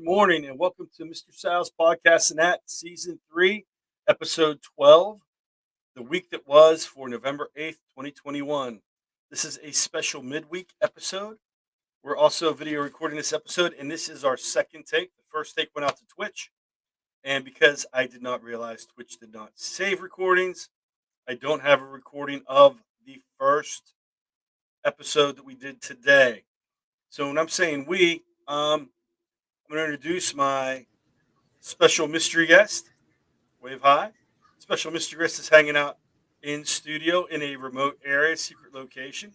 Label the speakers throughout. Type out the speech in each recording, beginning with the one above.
Speaker 1: Good morning, and welcome to Mr. Sal's podcast and that season 3, episode 12, the week that was for November 8th, 2021. This is a special midweek episode. We're also video recording this episode, and this is our second take. The first take went out to Twitch, and because I did not realize Twitch did not save recordings, I don't have a recording of the first episode that we did today. So when I'm saying I'm going to introduce my special mystery guest. Wave hi. Special mystery guest is hanging out in studio in a remote area, secret location.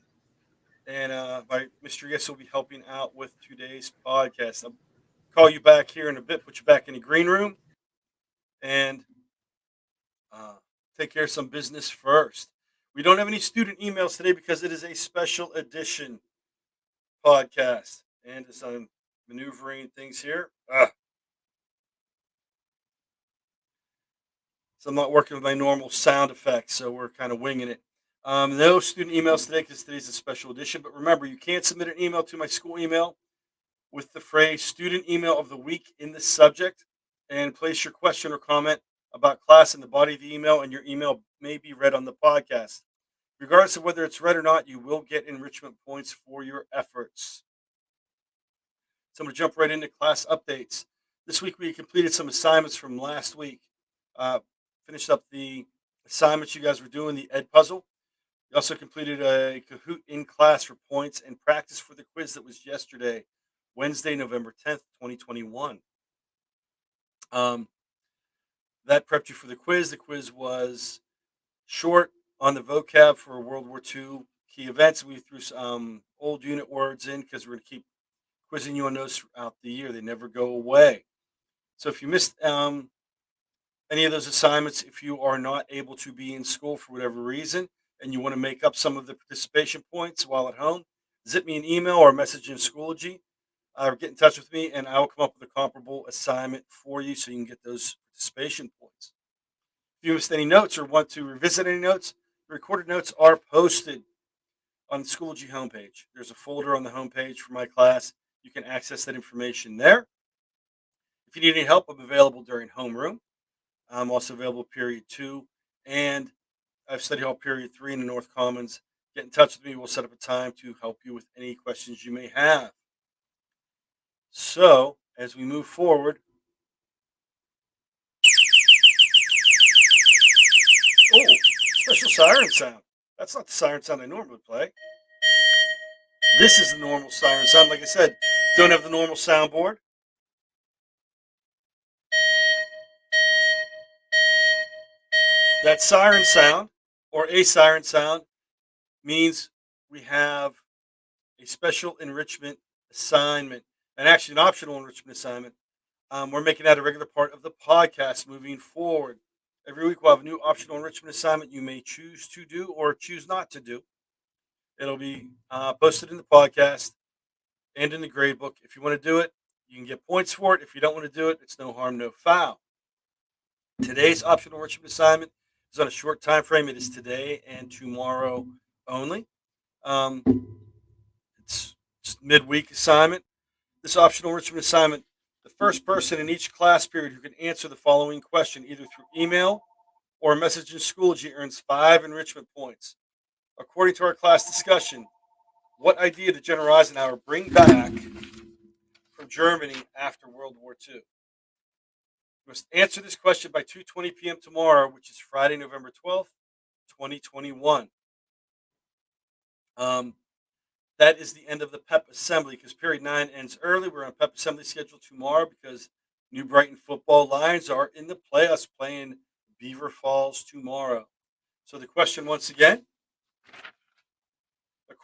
Speaker 1: And my mystery guest will be helping out with today's podcast. I'll call you back here in a bit, put you back in the green room, and uh, take care of some business first. We don't have any student emails today because it is a special edition podcast. And as I'm maneuvering things here, so I'm not working with my normal sound effects, so we're kind of winging it. No student emails today because today's a special edition. But remember, you can't submit an email to my school email with the phrase student email of the week in the subject and place your question or comment about class in the body of the email, and your email may be read on the podcast. Regardless of whether it's read or not, you will get enrichment points for your efforts. So I'm going to jump right into class updates. This week we completed some assignments from last week. Uh, Finished up the assignments you guys were doing, the Ed puzzle. We also completed a Kahoot in class for points and practice for the quiz that was yesterday, Wednesday, November 10th, 2021. Um, that prepped you for the quiz. The quiz was short on the vocab for World War II key events. We threw some old unit words in because we're going to keep quizzing you on those throughout the year. They never go away. So if you missed any of those assignments, if you are not able to be in school for whatever reason and you want to make up some of the participation points while at home, zip me an email or a message in Schoology, or get in touch with me, and I will come up with a comparable assignment for you so you can get those participation points. If you missed any notes or want to revisit any notes, the recorded notes are posted on the Schoology homepage. There's a folder on the homepage for my class. You can access that information there. If you need any help, I'm available during homeroom. I'm also available period 2, and I've study hall period 3 in the North Commons. Get in touch with me. We'll set up a time to help you with any questions you may have. So, as we move forward, oh, special siren sound. That's not the siren sound I normally play. This is the normal siren sound. Like I said, don't have the normal soundboard. That siren sound, or a siren sound, means we have a special enrichment assignment, and actually an optional enrichment assignment. We're making that a regular part of the podcast moving forward. Every week we'll have a new optional enrichment assignment you may choose to do or choose not to do. It'll be posted in the podcast and in the grade book. If you want to do it, you can get points for it. If you don't want to do it, it's no harm, no foul. Today's optional enrichment assignment is on a short time frame. It is today and tomorrow only. Um, it's just midweek assignment. This optional enrichment assignment, the first person in each class period who can answer the following question, either through email or a message in Schoology, earns 5 enrichment points. According to our class discussion, what idea did General Eisenhower bring back from Germany after World War II? You must answer this question by 2:20 p.m. tomorrow, which is Friday, November 12th, 2021. That is the end of the PEP assembly because period 9 ends early. We're on PEP assembly schedule tomorrow because New Brighton football Lions are in the playoffs playing Beaver Falls tomorrow. So the question once again,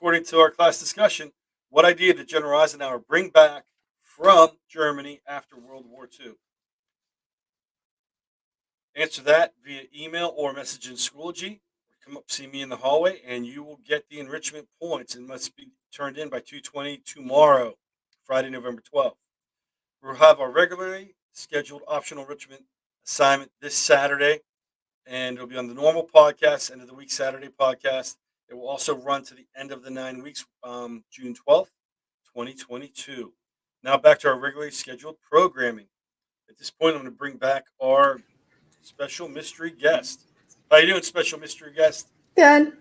Speaker 1: according to our class discussion, what idea did General Eisenhower bring back from Germany after World War II? Answer that via email or message in Schoology. Come up, see me in the hallway, and you will get the enrichment points. It must be turned in by 2:20 tomorrow, Friday, November 12th. We'll have our regularly scheduled optional enrichment assignment this Saturday, and it'll be on the normal podcast, end of the week Saturday podcast. It will also run to the end of the 9 weeks, June 12th, 2022. Now back to our regularly scheduled programming. At this point, I'm going to bring back our special mystery guest. How you doing, special mystery guest?
Speaker 2: Good.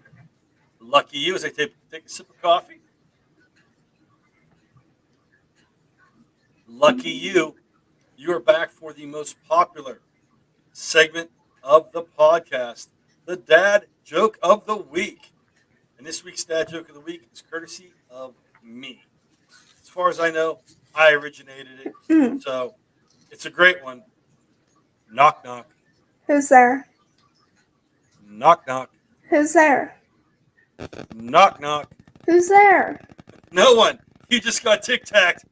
Speaker 1: Lucky you as I take a sip of coffee. Lucky you. You are back for the most popular segment of the podcast, the Dad Joke of the Week. And this week's Dad Joke of the Week is courtesy of me. As far as I know, I originated it.
Speaker 2: Mm.
Speaker 1: So it's a great one. Knock, knock.
Speaker 2: Who's there?
Speaker 1: Knock, knock.
Speaker 2: Who's there?
Speaker 1: Knock, knock.
Speaker 2: Who's there?
Speaker 1: No one. You just got tic tacked.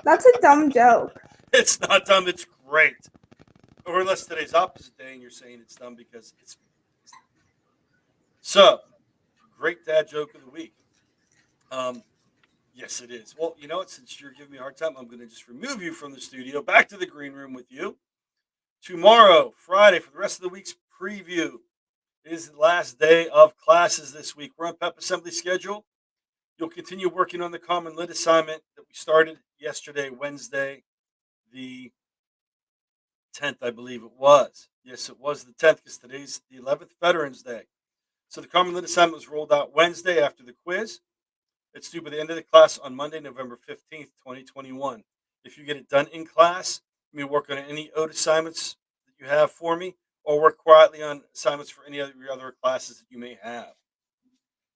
Speaker 2: That's a dumb joke.
Speaker 1: It's not dumb. It's great. Or unless today's opposite day and you're saying it's dumb because it's. So, great dad joke of the week. Yes, it is. Well, you know what? Since you're giving me a hard time, I'm going to just remove you from the studio, back to the green room with you. Tomorrow, Friday, for the rest of the week's preview, is the last day of classes this week. We're on PEP assembly schedule. You'll continue working on the common lit assignment that we started yesterday, Wednesday, the 10th, I believe it was. Yes, it was the 10th because today's the 11th, Veterans Day. So the common lit assignment was rolled out Wednesday after the quiz. It's due by the end of the class on Monday, November 15th, 2021. If you get it done in class, you may work on any OAT assignments that you have for me, or work quietly on assignments for any of your other classes that you may have.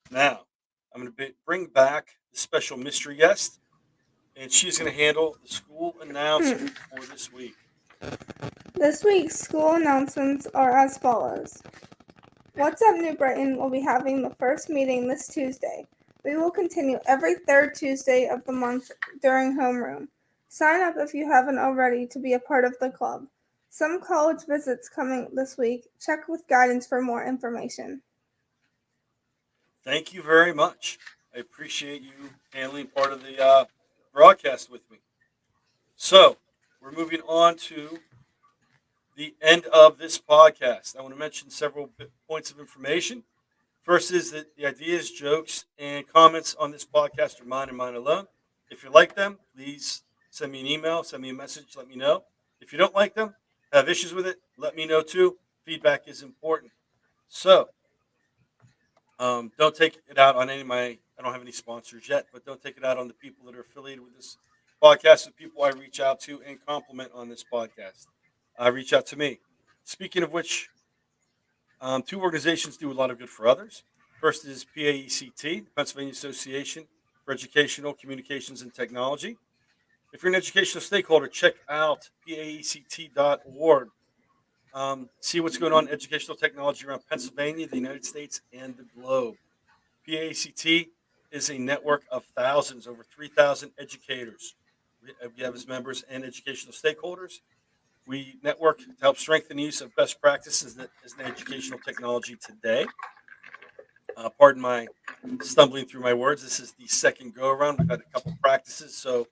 Speaker 1: Now, I'm going to bring back the special mystery guest, and she's going to handle the school announcement for this week.
Speaker 2: This week's school announcements are as follows. What's Up New Britain will be having the first meeting this Tuesday. We will continue every third Tuesday of the month during homeroom. Sign up if you haven't already to be a part of the club. Some college visits coming this week. Check with guidance for more information.
Speaker 1: Thank you very much. I appreciate you handling part of the broadcast with me. So, we're moving on to the end of this podcast. I want to mention several points of information. First is that the ideas, jokes, and comments on this podcast are mine and mine alone. If you like them, please send me an email, send me a message, let me know. If you don't like them, have issues with it, let me know too. Feedback is important. So, don't take it out on any of my, I don't have any sponsors yet, but don't take it out on the people that are affiliated with this podcast, the people I reach out to and compliment on this podcast. Reach out to me. Speaking of which, two organizations do a lot of good for others. First is PAECT, the Pennsylvania Association for Educational Communications and Technology. If you're an educational stakeholder, check out paect.org. See what's going on in educational technology around Pennsylvania, the United States, and the globe. PAECT is a network of thousands, over 3,000 educators. We have as members and educational stakeholders. We network to help strengthen the use of best practices that is in educational technology today. Pardon my stumbling through my words. This is the second go around. We've had a couple practices, so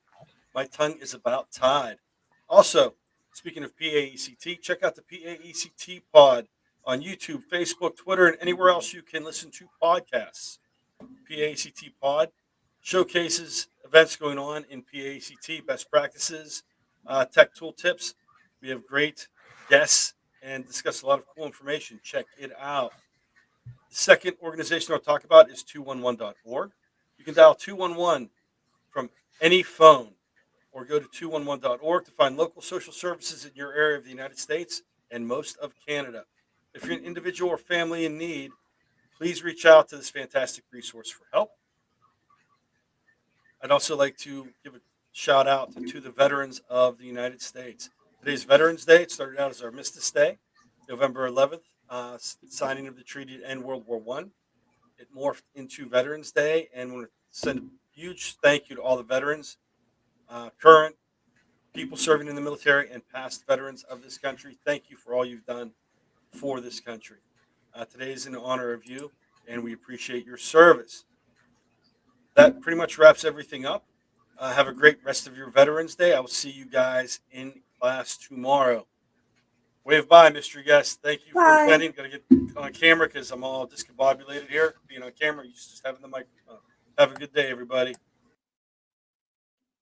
Speaker 1: my tongue is about tied. Also, speaking of PAECT, check out the PAECT pod on YouTube, Facebook, Twitter, and anywhere else you can listen to podcasts. PAECT pod showcases events going on in PAECT, best practices, tech tool tips. We have great guests and discuss a lot of cool information. Check it out. The second organization I'll talk about is 211.org. You can dial 211 from any phone or go to 211.org to find local social services in your area of the United States and most of Canada. If you're an individual or family in need, please reach out to this fantastic resource for help. I'd also like to give a shout out to the veterans of the United States. Today's Veterans Day. It started out as Armistice Day, November 11th, signing of the treaty to end World War I. It morphed into Veterans Day, and we want to send a huge thank you to all the veterans, current people serving in the military, and past veterans of this country. Thank you for all you've done for this country. Today is in honor of you, and we appreciate your service. That pretty much wraps everything up. Have a great rest of your Veterans Day. I will see you guys in class tomorrow. Wave bye, Mr. Guest. Thank you for
Speaker 2: Bye.
Speaker 1: attending. Got to get on camera because I'm all discombobulated here. Being on camera, you just having the microphone. Have a good day, everybody.